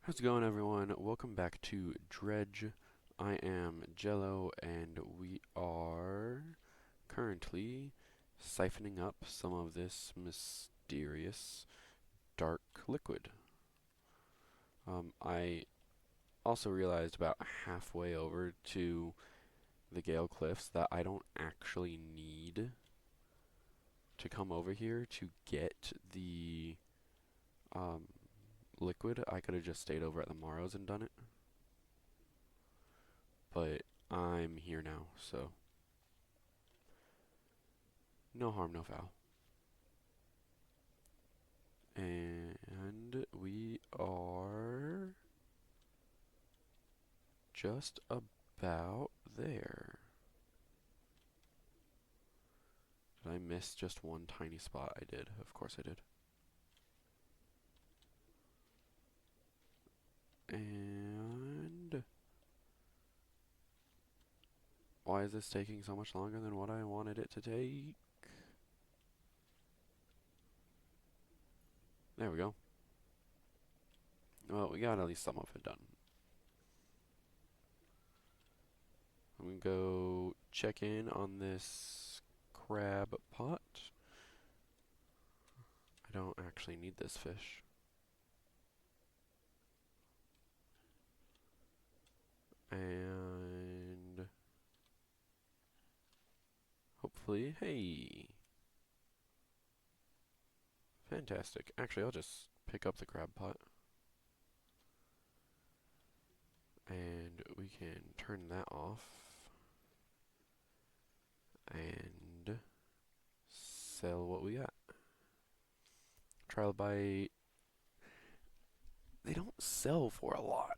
How's it going, everyone? Welcome back to Dredge. I am Jello, and we are currently siphoning up some of this mysterious dark liquid. I also realized about halfway over to the Gale Cliffs that I don't actually need to come over here to get the um, liquid. I could have just stayed over at the Morrows and done it, but I'm here now, so no harm, no foul. And we are just about there. Did I miss just one tiny spot? I did. Of course I did. And why is this taking so much longer than what I wanted it to take? There we go. Well, we got at least some of it done. I'm gonna go check in on this crab pot. I don't actually need this fish. And hopefully, hey, fantastic. Actually, I'll just pick up the crab pot. And we can turn that off. And sell what we got. Trilobite. They don't sell for a lot.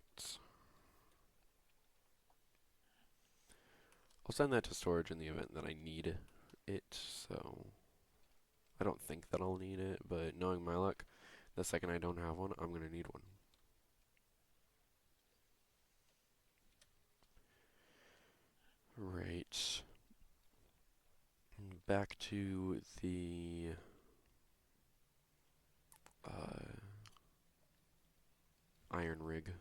I'll send that to storage in the event that I need it, so I don't think that I'll need it, but knowing my luck, the second I don't have one, I'm going to need one. Right. Back to the iron rig.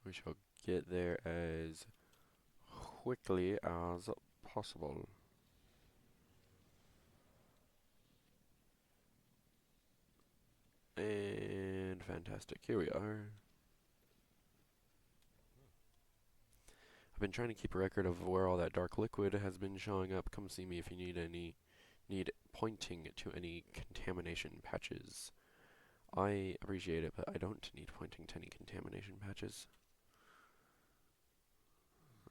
We shall get there as quickly as possible. And fantastic, here we are. I've been trying to keep a record of where all that dark liquid has been showing up. Come see me if you need pointing to any contamination patches. I appreciate it, but I don't need pointing to any contamination patches.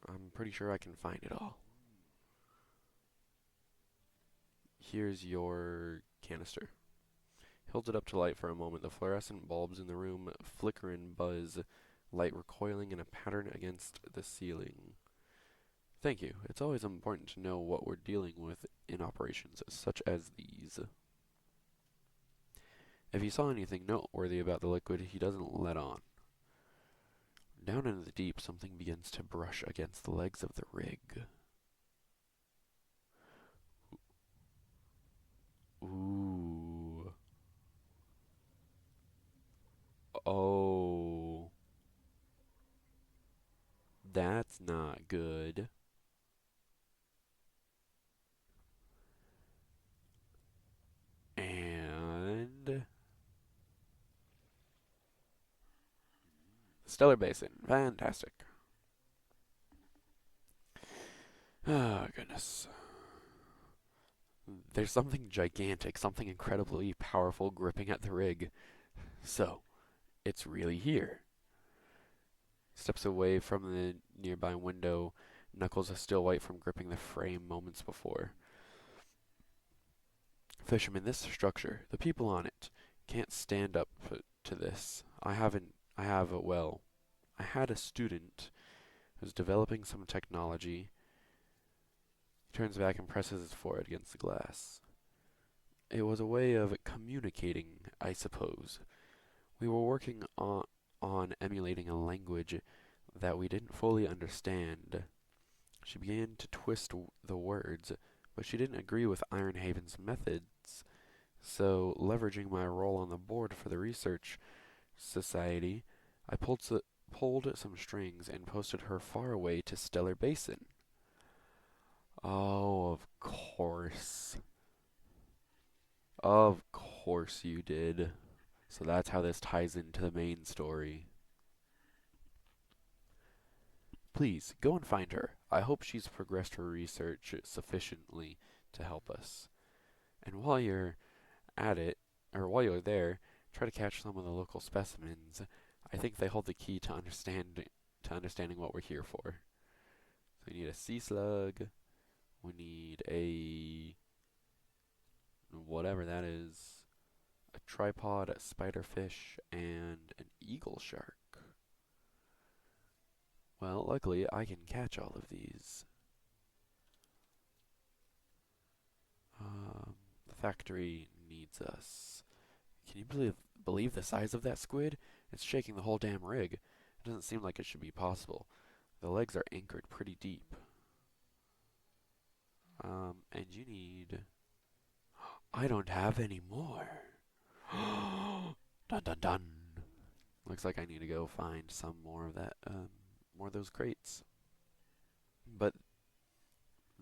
I'm pretty sure I can find it all. Here's your canister. Holds it up to light for a moment. The fluorescent bulbs in the room flicker and buzz, light recoiling in a pattern against the ceiling. Thank you. It's always important to know what we're dealing with in operations such as these. If he saw anything noteworthy about the liquid, he doesn't let on. Down in the deep, something begins to brush against the legs of the rig. Ooh. Oh. That's not good. And Stellar Basin. Fantastic. Oh, goodness. There's something gigantic, something incredibly powerful gripping at the rig. So, it's really here. Steps away from the nearby window, knuckles are still white from gripping the frame moments before. Fisherman, this structure, the people on it, can't stand up to this. I had a student who's developing some technology. He turns back and presses his forehead against the glass. It was a way of communicating, I suppose. We were working on emulating a language that we didn't fully understand. She began to twist the words, but she didn't agree with Ironhaven's methods, So, leveraging my role on the board for the research society, I pulled some strings and posted her far away to Stellar Basin. Oh, of course. Of course you did. So that's how this ties into the main story. Please, go and find her. I hope she's progressed her research sufficiently to help us. And while you're at it, or while you're there, try to catch some of the local specimens. I think they hold the key to understanding what we're here for. So we need a sea slug. We need a whatever that is. A tripod, a spiderfish, and an eagle shark. Well, luckily I can catch all of these. The factory needs us. Can you believe the size of that squid? It's shaking the whole damn rig. It doesn't seem like it should be possible. The legs are anchored pretty deep. And you need... I don't have any more. Dun dun dun. Looks like I need to go find some more of that, more of those crates. But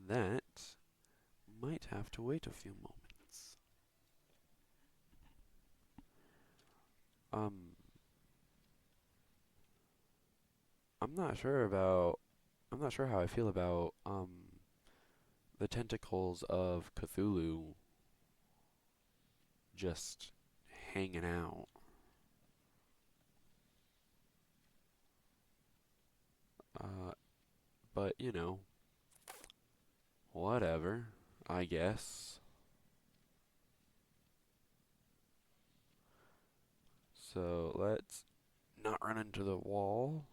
that might have to wait a few moments. Um, I'm not sure about, I'm not sure how I feel about, the tentacles of Cthulhu just hanging out. Uh, but, you know, whatever, I guess. So let's not run into the wall.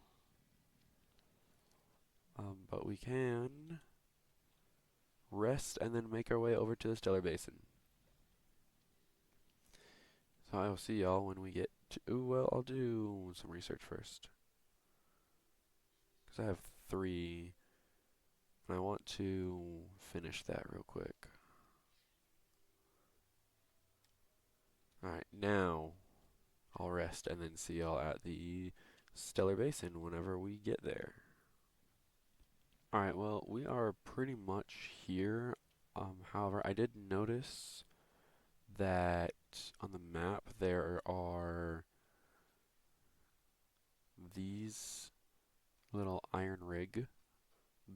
But we can rest and then make our way over to the Stellar Basin. So I will see y'all when we get to... Ooh, well, I'll do some research first. Because I have 3, and I want to finish that real quick. Alright, now I'll rest and then see y'all at the Stellar Basin whenever we get there. Alright, well, we are pretty much here. However, I did notice that on the map there are these little iron rig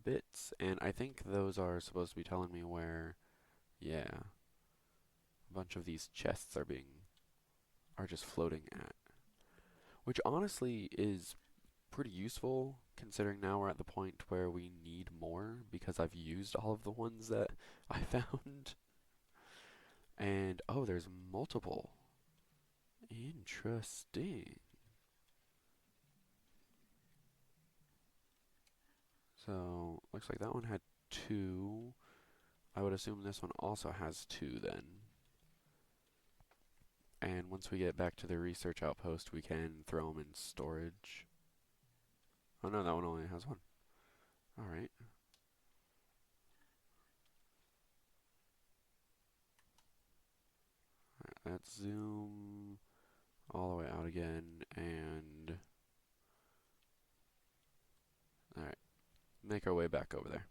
bits, and I think those are supposed to be telling me where, yeah, a bunch of these chests are just floating at. Which honestly is pretty useful, considering now we're at the point where we need more, because I've used all of the ones that I found. And, oh, there's multiple. Interesting. So, looks like that one had 2. I would assume this one also has 2 then. And once we get back to the research outpost, we can throw them in storage. Oh no, that one only has 1. Alright. Let's zoom all the way out again, and... Alright, make our way back over there.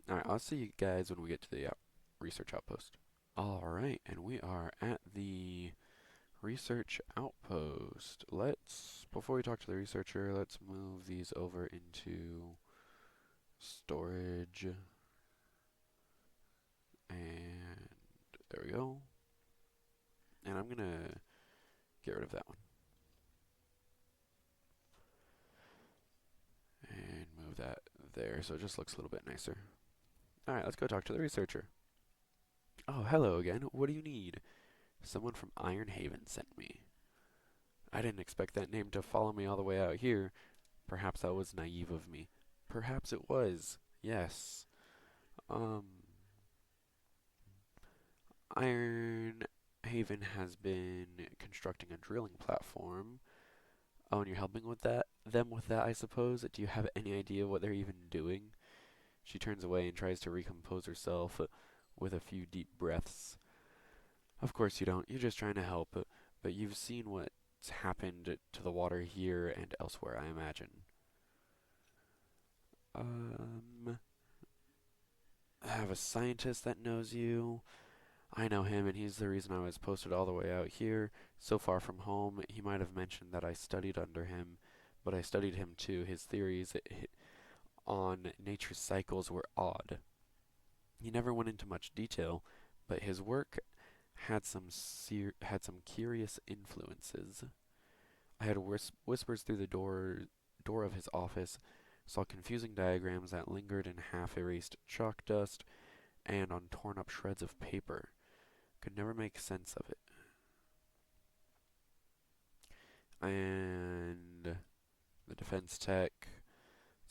Alright, I'll see you guys when we get to the research outpost. Alright, and we are at the research outpost. Before we talk to the researcher, let's move these over into storage. And there we go. And I'm gonna get rid of that one. And move that there so it just looks a little bit nicer. Alright, let's go talk to the researcher. Oh, hello again. What do you need? Someone from Iron Haven sent me. I didn't expect that name to follow me all the way out here. Perhaps that was naive of me. Perhaps it was. Yes. Iron Haven has been constructing a drilling platform. Oh, and you're helping with that? Them with that, I suppose? Do you have any idea what they're even doing? She turns away and tries to recompose herself with a few deep breaths. Of course you don't. You're just trying to help, but you've seen what's happened to the water here and elsewhere, I imagine. Um, I have a scientist that knows you. I know him, and he's the reason I was posted all the way out here, so far from home. He might have mentioned that I studied under him, but I studied him too. His theories on nature's cycles were odd. He never went into much detail, but his work had some curious influences. I had whispers through the door of his office, saw confusing diagrams that lingered in half-erased chalk dust and on torn-up shreds of paper. Could never make sense of it. And the defense tech,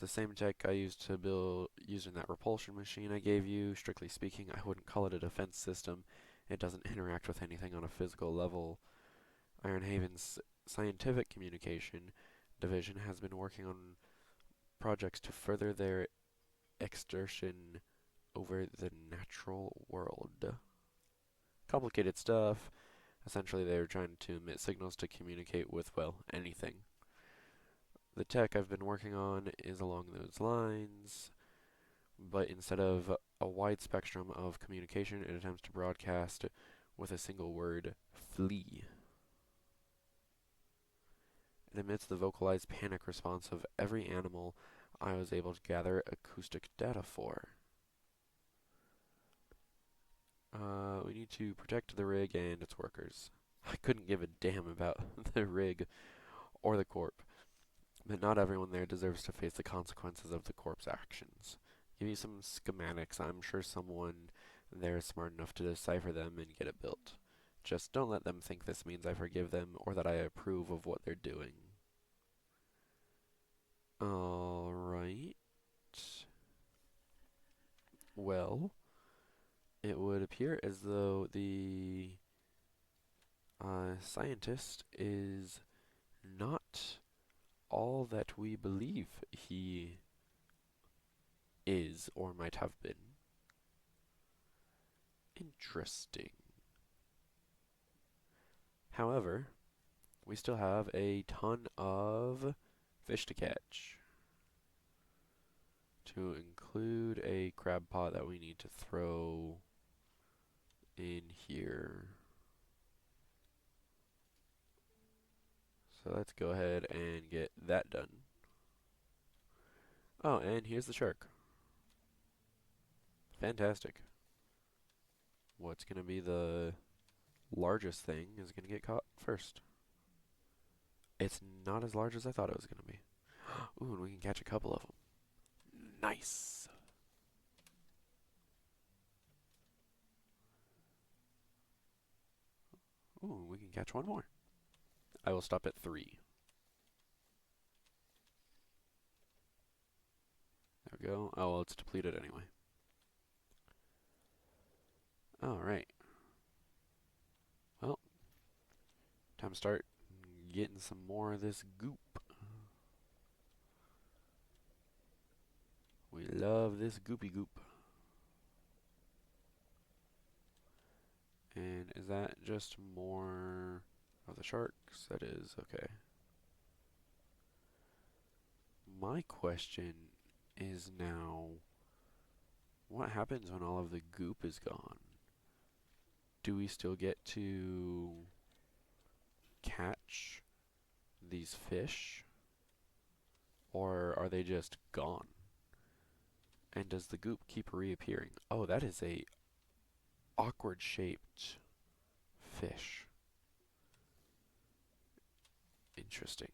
the same tech I used to build using that repulsion machine I gave you. Strictly speaking, I wouldn't call it a defense system. It doesn't interact with anything on a physical level. Ironhaven's scientific communication division has been working on projects to further their extortion over the natural world. Complicated stuff. Essentially, they are trying to emit signals to communicate with, well, anything. The tech I've been working on is along those lines, but instead of a wide spectrum of communication, it attempts to broadcast with a single word, flee. It emits the vocalized panic response of every animal I was able to gather acoustic data for. We need to protect the rig and its workers. I couldn't give a damn about the rig or the corp, but not everyone there deserves to face the consequences of the corp's actions. Give you some schematics. I'm sure someone there is smart enough to decipher them and get it built. Just don't let them think this means I forgive them or that I approve of what they're doing. Alright. Well, it would appear as though the scientist is not all that we believe he is or might have been. Interesting. However, we still have a ton of fish to catch. To include a crab pot that we need to throw in here. So let's go ahead and get that done. Oh, and here's the shark. Fantastic. What's going to be the largest thing is going to get caught first. It's not as large as I thought it was going to be. Ooh, and we can catch a couple of them. Nice. Ooh, we can catch one more. I will stop at 3. There we go. Oh, well, it's depleted anyway. Alright. Well, time to start getting some more of this goop. We love this goopy goop. And is that just more of the sharks? That is, okay. My question is now, what happens when all of the goop is gone? Do we still get to catch these fish? Or are they just gone? And does the goop keep reappearing? Oh, that is a awkward shaped fish. Interesting.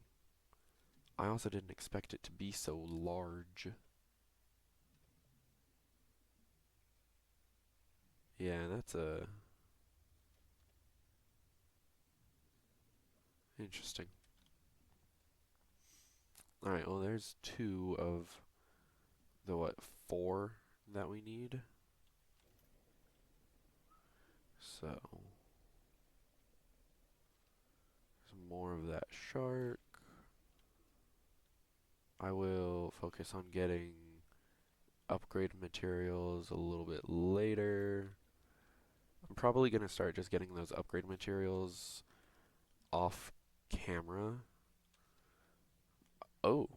I also didn't expect it to be so large. Yeah, that's a interesting. Alright, well there's 2 of the 4 that we need. So some more of that shark. I will focus on getting upgrade materials a little bit later. I'm probably gonna start just getting those upgrade materials off camera. Oh,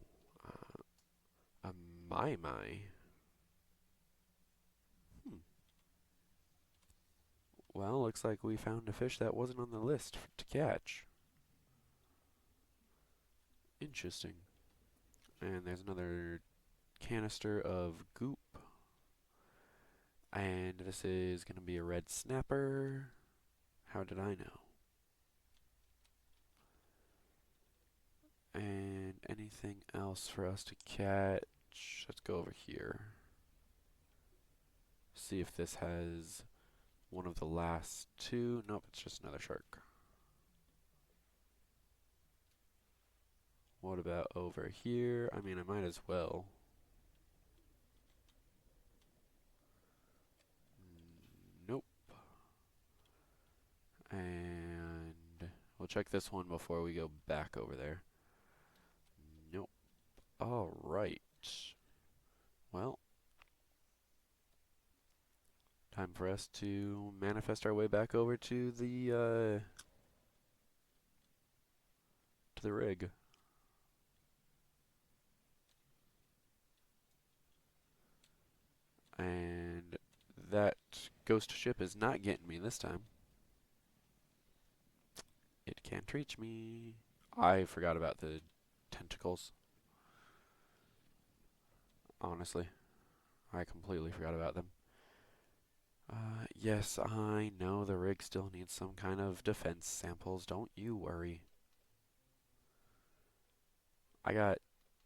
uh, a my. Hmm. Well, looks like we found a fish that wasn't on the list to catch. Interesting. And there's another canister of goop. And this is gonna be a red snapper. How did I know? And anything else for us to catch? Let's go over here. See if this has one of the last two. Nope, it's just another shark. What about over here? I mean, I might as well. Nope. And we'll check this one before we go back over there. Nope. Alright. Well, time for us to manifest our way back over to the rig. And that ghost ship is not getting me this time. It can't reach me. I forgot about the tentacles. Honestly, I completely forgot about them. Yes, I know the rig still needs some kind of defense samples. Don't you worry. I got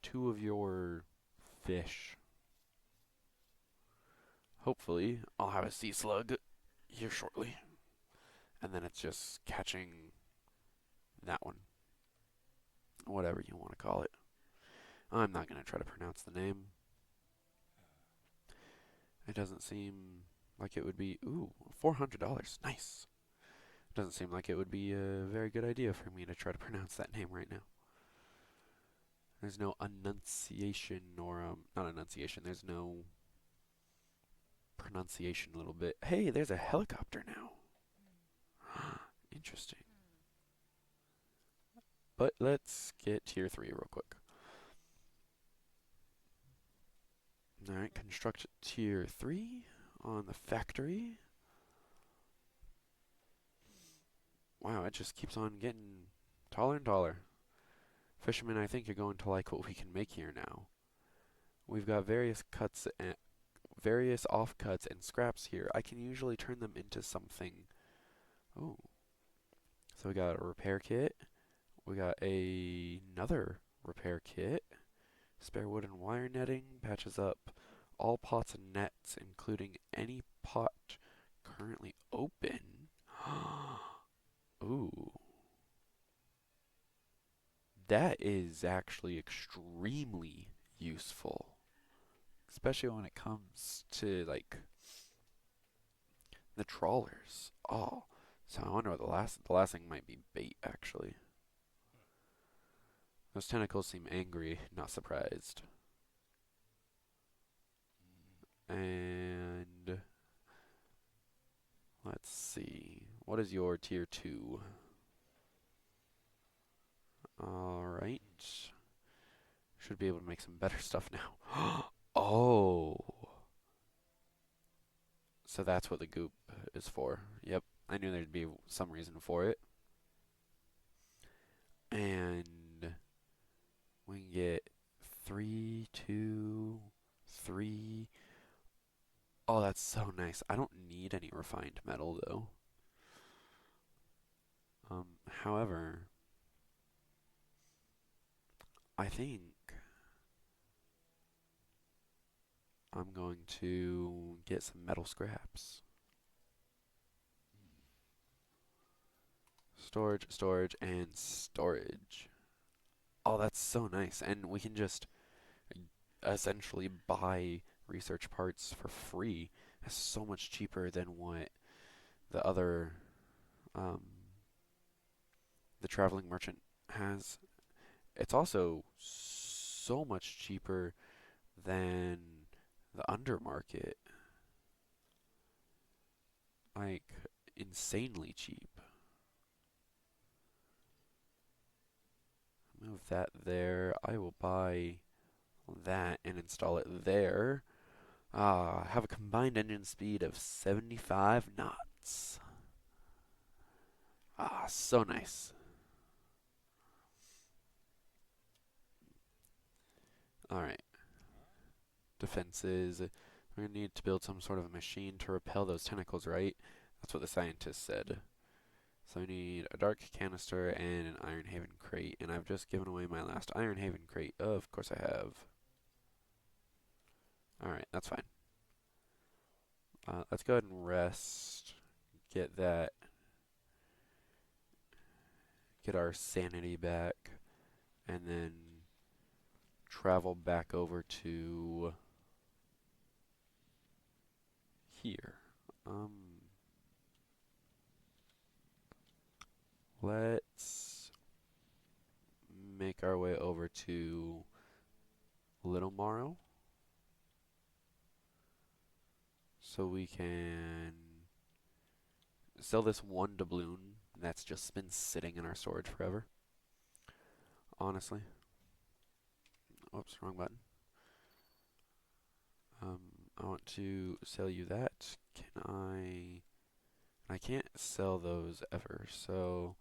2 of your fish. Hopefully, I'll have a sea slug here shortly. And then it's just catching that one. Whatever you want to call it. I'm not going to try to pronounce the name. It doesn't seem like it would be... Ooh, $400. Nice. It doesn't seem like it would be a very good idea for me to try to pronounce that name right now. There's no enunciation or, not enunciation, there's no pronunciation a little bit. Hey, there's a helicopter now. Interesting. But let's get tier 3 real quick. Alright, construct tier 3 on the factory. Wow, it just keeps on getting taller and taller. Fishermen, I think you're going to like what we can make here now. We've got various cuts and various offcuts and scraps here. I can usually turn them into something. Ooh. So we got a repair kit. We got another repair kit. Spare wood and wire netting. Patches up all pots and nets, including any pot currently open. Ooh. That is actually extremely useful. Especially when it comes to, like, the trawlers. Oh. So I wonder what the last thing might be bait, actually. Those tentacles seem angry, not surprised. And let's see. What is your tier 2? Alright. Should be able to make some better stuff now. Oh. So that's what the goop is for. Yep. I knew there'd be some reason for it. And we can get 3, 2, 3. Oh, that's so nice. I don't need any refined metal though. However, I think I'm going to get some metal scraps. Storage, storage, and storage. Oh, that's so nice. And we can just essentially buy research parts for free. It's so much cheaper than what the other, um, the traveling merchant has. It's also so much cheaper than the undermarket. like insanely cheap. Move that there. I will buy that and install it there. Have a combined engine speed of 75 knots. So nice. Alright, defenses. We're going to need to build some sort of a machine to repel those tentacles, right? That's what the scientist said. So we need a dark canister and an Iron Haven crate, and I've just given away my last Iron Haven crate. Of course I have. Alright, that's fine. Let's go ahead and rest. Get that. Get our sanity back. And then travel back over to here. Let's make our way over to Little Morrow so we can sell this one doubloon that's just been sitting in our storage forever. Honestly. Oops, wrong button. I want to sell you that. Can I can't sell those ever, so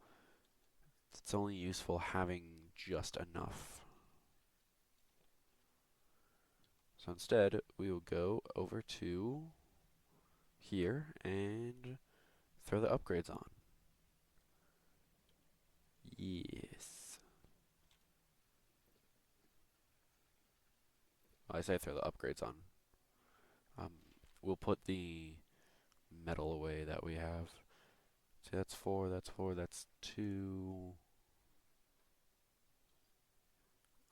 it's only useful having just enough. So instead, we will go over to here and throw the upgrades on. Yes. Well, I say throw the upgrades on. We'll put the metal away that we have. See, that's 4, that's 4, that's 2.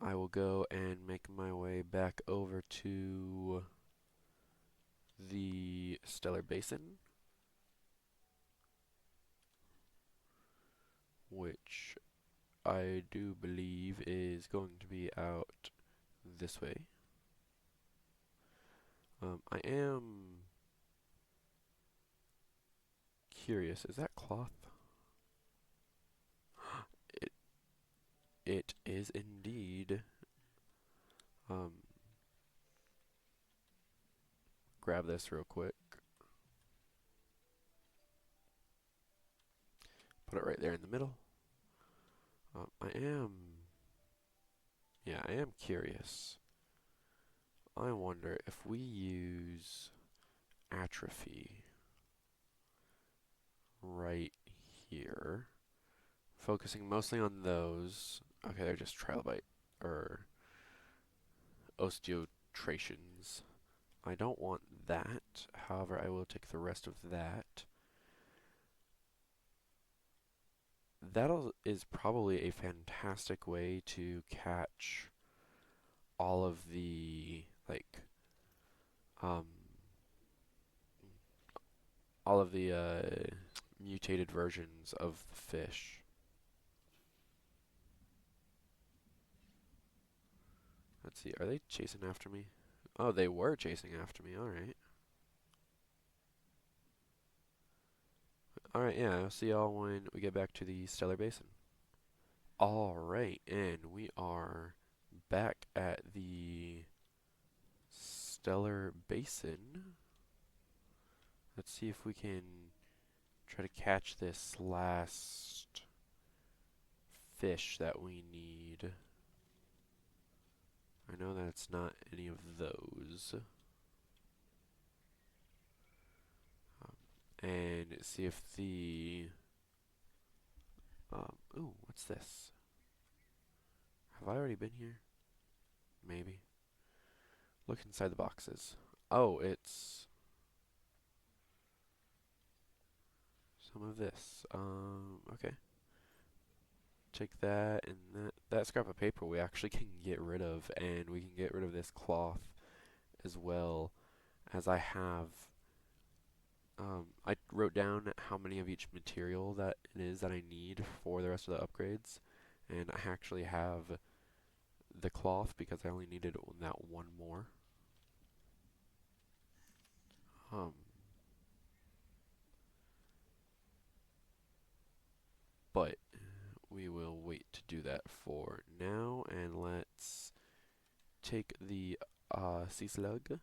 I will go and make my way back over to the Stellar Basin, which I do believe is going to be out this way. I am curious, is that cloth? It is indeed. Grab this real quick. Put it right there in the middle. I am curious. I wonder if we use atrophy right here, focusing mostly on those. Okay, they're just trilobite or osteotracions. I don't want that. However, I will take the rest of that. That is probably a fantastic way to catch all of the um, mutated versions of the fish. Let's see, are they chasing after me? Oh, they were chasing after me, alright. Alright, yeah, I'll see y'all when we get back to the Stellar Basin. Alright, and we are back at the Stellar Basin. Let's see if we can try to catch this last fish that we need. I know that it's not any of those. And see if the... ooh, what's this? Have I already been here? Maybe. Look inside the boxes. Oh, it's... some of this. Okay. Take that and that scrap of paper we actually can get rid of, and we can get rid of this cloth as well, as I have I wrote down how many of each material that it is that I need for the rest of the upgrades, and I actually have the cloth because I only needed that one more. but we will wait to do that for now, and let's take the sea slug.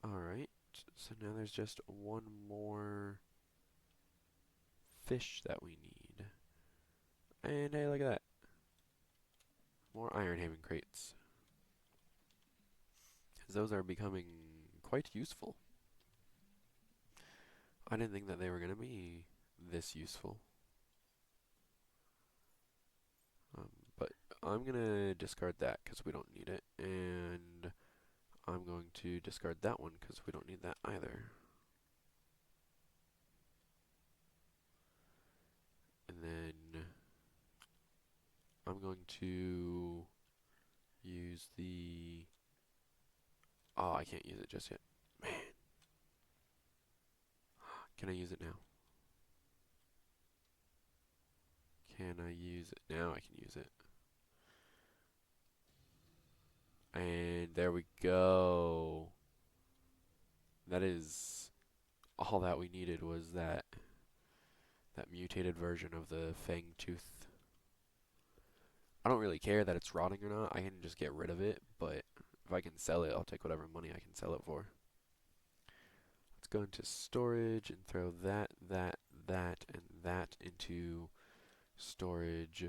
Alright, so now there's just one more fish that we need. And hey, look at that. More Iron Haven crates. Those are becoming quite useful. I didn't think that they were going to be this useful. But I'm going to discard that because we don't need it. And I'm going to discard that one because we don't need that either. And then I'm going to use the... Oh, I can't use it just yet. Man. Can I use it now? Can I use it? Now I can use it. And there we go. That is all that we needed, was that mutated version of the fang tooth. I don't really care that it's rotting or not. I can just get rid of it, but if I can sell it, I'll take whatever money I can sell it for. Let's go into storage and throw that, and that into storage.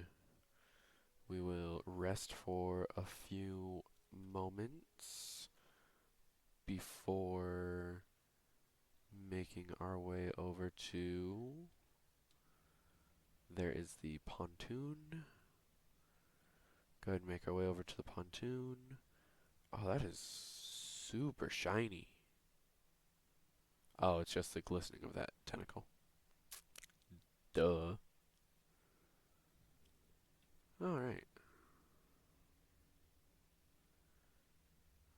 We will rest for a few moments before making our way over to... There is the pontoon. Go ahead and make our way over to the pontoon. Oh, that is super shiny. Oh, it's just the glistening of that tentacle. Duh. Alright.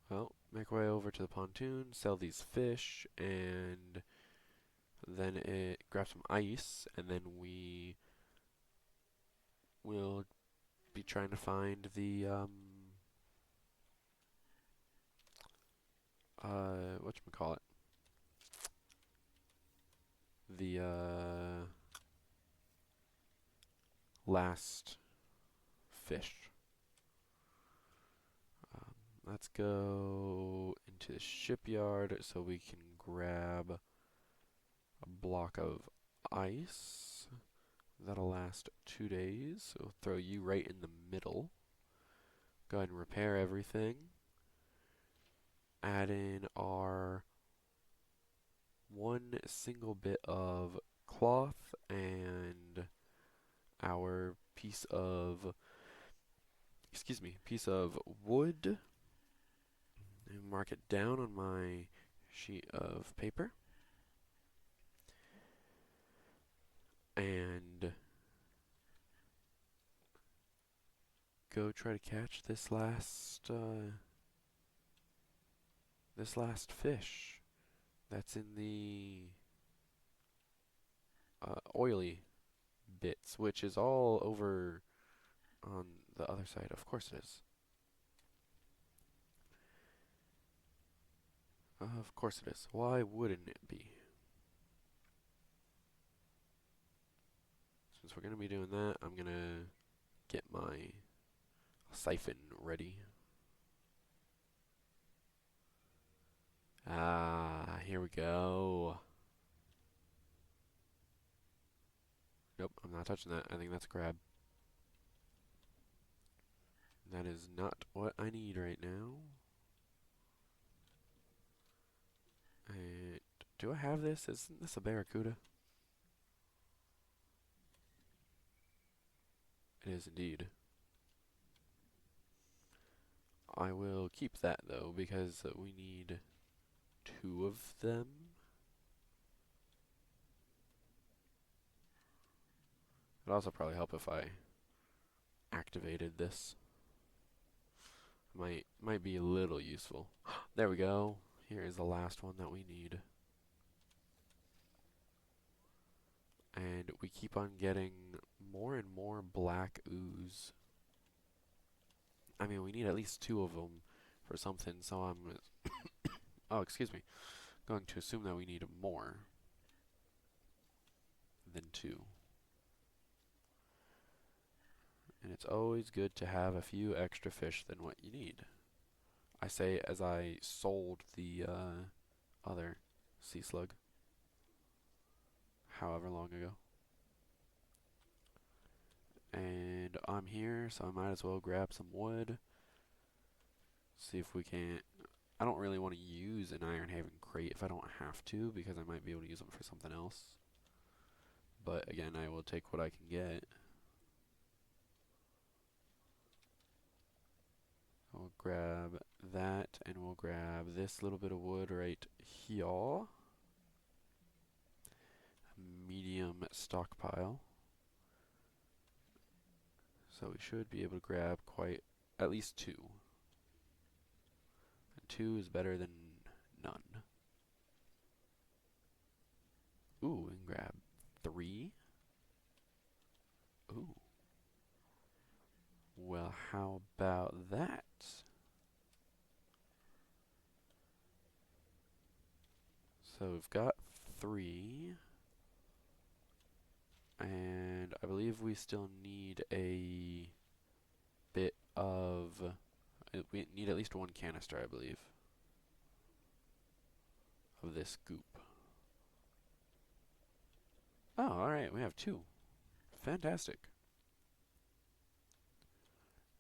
Well, make our way over to the pontoon, sell these fish, and then grab some ice, and then we will be trying to find the, whatchamacallit? The, last fish. Let's go into the shipyard so we can grab a block of ice. That'll last 2 days, so throw you right in the middle. Go ahead and repair everything. Add in our one single bit of cloth and our piece of wood, and mark it down on my sheet of paper. And go try to catch this last fish that's in the oily bits, which is all over on the other side. Of course it is. Of course it is. Why wouldn't it be? Since we're going to be doing that, I'm going to get my siphon ready. Ah, here we go. Nope, I'm not touching that. I think that's a crab. That is not what I need right now. And do I have this? Isn't this a barracuda? It is indeed. I will keep that though, because we need 2 of them. It'd also probably help if I activated this. Might be a little useful. There we go. Here is the last one that we need. And we keep on getting more and more black ooze. I mean, we need at least 2 of them for something, so I'm oh, excuse me, going to assume that we need more. than 2. And it's always good to have a few extra fish than what you need. I say as I sold the other sea slug however long ago. And I'm here, so I might as well grab some wood. See if we can't. I don't really want to use an Iron Haven crate if I don't have to, because I might be able to use them for something else. But again, I will take what I can get. We'll grab that, and we'll grab this little bit of wood right here. Medium stockpile. So we should be able to grab quite at least 2. And 2 is better than none. Ooh, and grab 3. Ooh. Well, how about that? So we've got 3. And I believe we still need a bit of... we need at least 1 canister, I believe, of this goop. Oh, alright, we have 2. Fantastic.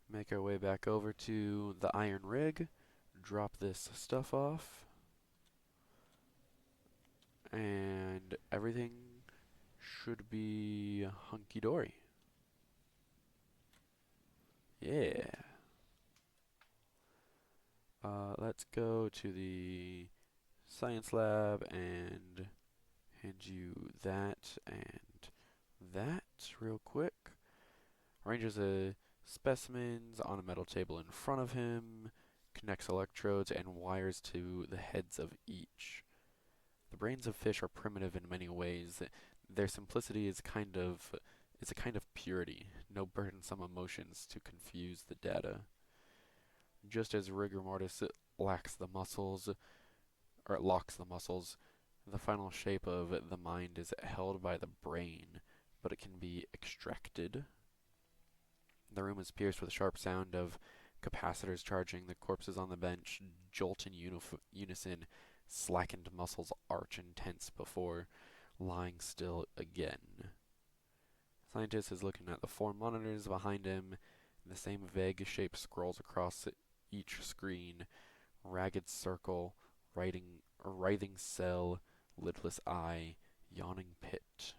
Make our way back over to the iron rig, drop this stuff off, and everything should be hunky-dory. Yeah. Let's go to the science lab and hand you that and that real quick. Arranges the specimens on a metal table in front of him, connects electrodes and wires to the heads of each. The brains of fish are primitive in many ways. Their simplicity is a kind of purity, no burdensome emotions to confuse the data. Just as rigor mortis locks the muscles, the final shape of the mind is held by the brain, but it can be extracted. The room is pierced with a sharp sound of capacitors charging. The corpses on the bench jolt in unison. Slackened muscles arch and tense before lying still again. Scientist is looking at the 4 monitors behind him. The same vague shape scrolls across each screen. Ragged circle, writhing cell, lidless eye, yawning pit.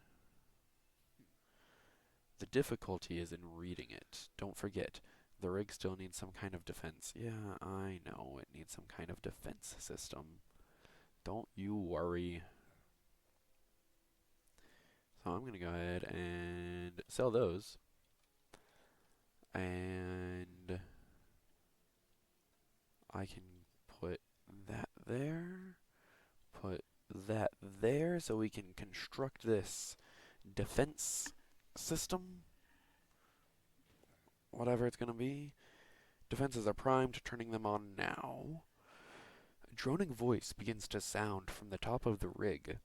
The difficulty is in reading it. Don't forget, the rig still needs some kind of defense. Yeah, I know, it needs some kind of defense system. Don't you worry. So I'm going to go ahead and sell those. And I can put that there. Put that there so we can construct this defense system. Whatever it's going to be. Defenses are primed, turning them on now. A droning voice begins to sound from the top of the rig,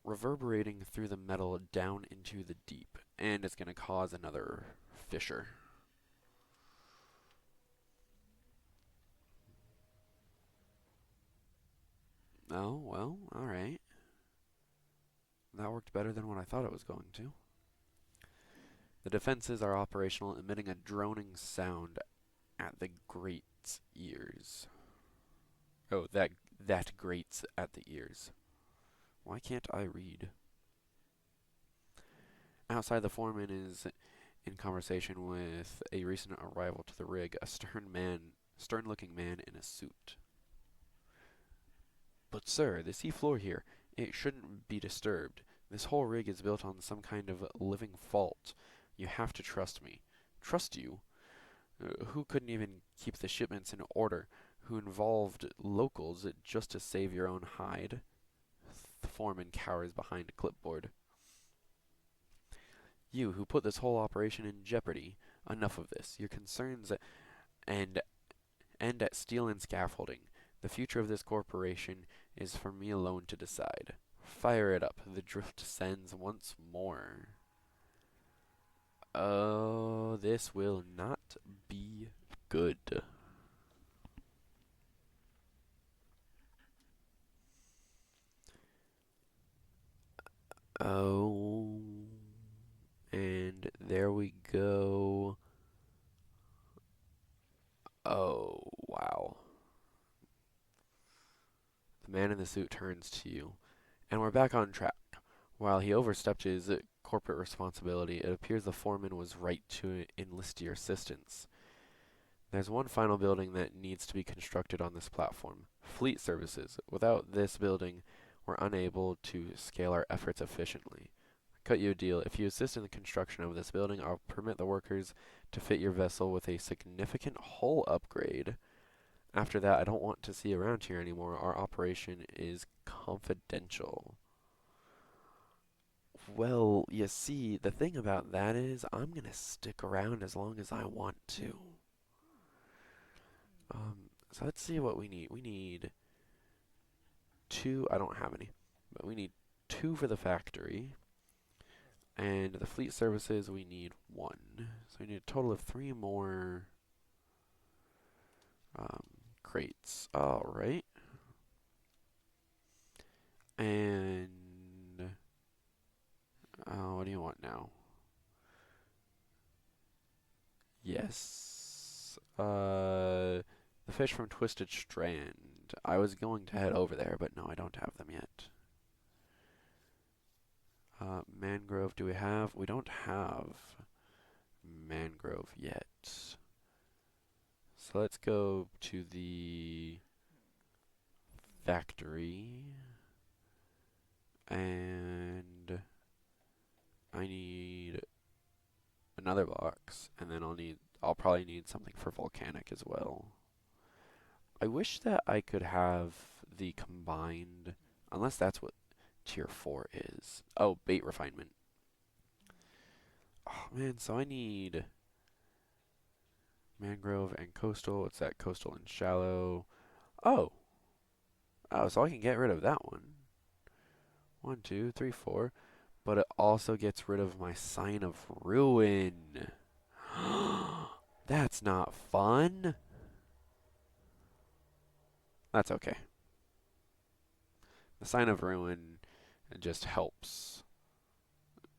reverberating through the metal down into the deep, and it's going to cause another fissure. Oh, well, alright. That worked better than what I thought it was going to. The defenses are operational, emitting a droning sound at the grate's ears. Oh, that grates at the ears. Why can't I read? Outside, the foreman is in conversation with a recent arrival to the rig, a stern-looking man in a suit. But sir, the sea floor here, it shouldn't be disturbed. This whole rig is built on some kind of living fault. You have to trust me. Trust you? Who couldn't even keep the shipments in order? Who involved locals just to save your own hide? The foreman cowers behind a clipboard. You, who put this whole operation in jeopardy. Enough of this. Your concerns and end at steel and scaffolding. The future of this corporation is for me alone to decide. Fire it up. The drift descends once more. Oh, this will not be good. Oh, and there we go. Oh, wow. The man in the suit turns to you, and we're back on track. While he overstepped his corporate responsibility, it appears the foreman was right to enlist your assistance. There's one final building that needs to be constructed on this platform. Fleet services. Without this building, we're unable to scale our efforts efficiently. Cut you a deal. If you assist in the construction of this building, I'll permit the workers to fit your vessel with a significant hull upgrade. After that, I don't want to see you around here anymore. Our operation is confidential. Well, you see, the thing about that is I'm going to stick around as long as I want to. So let's see what we need. We need two. I don't have any, but we need two for the factory. And the fleet services, we need one. So we need a total of three more crates. All right. And what do you want now? Yes. The fish from Twisted Strand. I was going to head over there, but no, I don't have them yet. Mangrove, do we have? We don't have mangrove yet. So let's go to the factory. And I need another box, and then I'll probably need something for volcanic as well. I wish that I could have the combined, unless that's what tier 4 is. Oh, bait refinement. Oh man, so I need mangrove and coastal. What's that? Coastal and shallow. Oh. Oh, so I can get rid of that one. 1, 2, 3, 4. But it also gets rid of my sign of ruin. That's not fun. That's okay. The sign of ruin just helps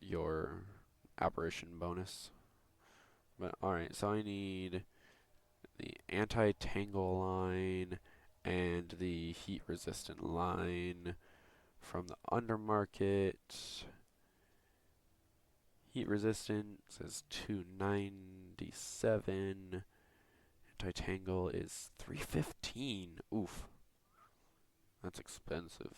your apparition bonus. But alright, so I need the anti-tangle line and the heat resistant line from the undermarket. Heat resistance is 297. Anti-tangle is 315. Oof. That's expensive.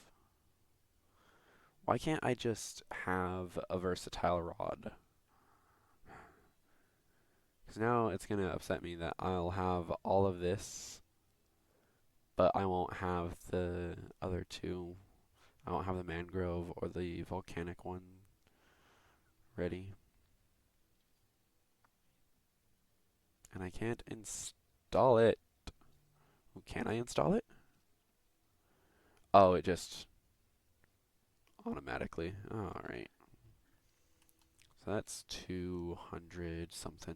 Why can't I just have a versatile rod? Because now it's going to upset me that I'll have all of this, but I won't have the other two. I won't have the mangrove or the volcanic one ready. And I can't install it. Can I install it? Oh, it just automatically. Alright. So that's 200 something.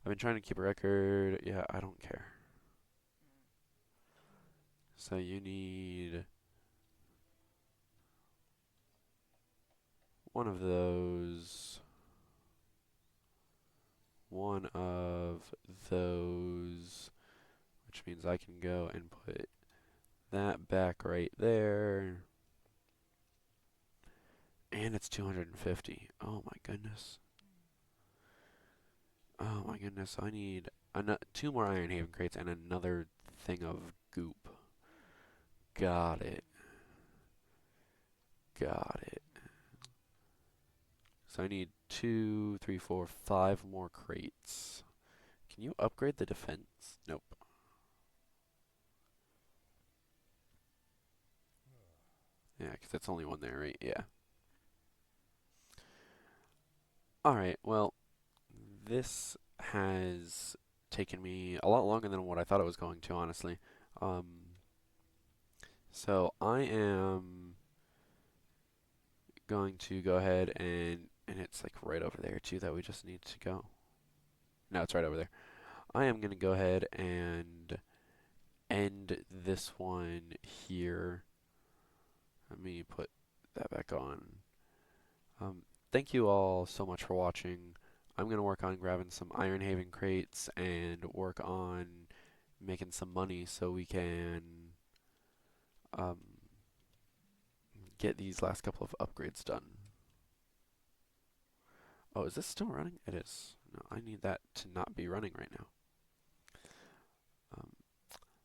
I've been trying to keep a record. Yeah, I don't care. So you need one of those, one of those, which means I can go and put that back right there. And it's 250. Oh my goodness. Oh my goodness. I need two more Iron Haven crates and another thing of goop. Got it. Got it. So I need 2, 3, 4, 5 more crates. Can you upgrade the defense? Nope. Yeah, because that's only one there, right? Yeah. Alright, well, this has taken me a lot longer than what I thought it was going to, honestly. So I am going to go ahead and it's like right over there too that we just need to go. No, it's right over there. I am going to go ahead and end this one here. Let me put that back on. Um, Thank you all so much for watching. I'm going to work on grabbing some Iron Haven crates and work on making some money so we can um, get these last couple of upgrades done. Oh, is this still running? It is. No, I need that to not be running right now. Um,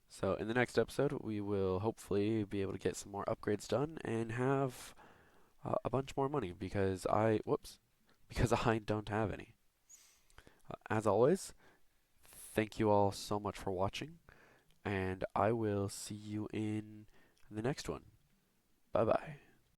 so in the next episode, we will hopefully be able to get some more upgrades done and have a bunch more money because because I don't have any. As always, thank you all so much for watching, and I will see you in the next one. Bye bye.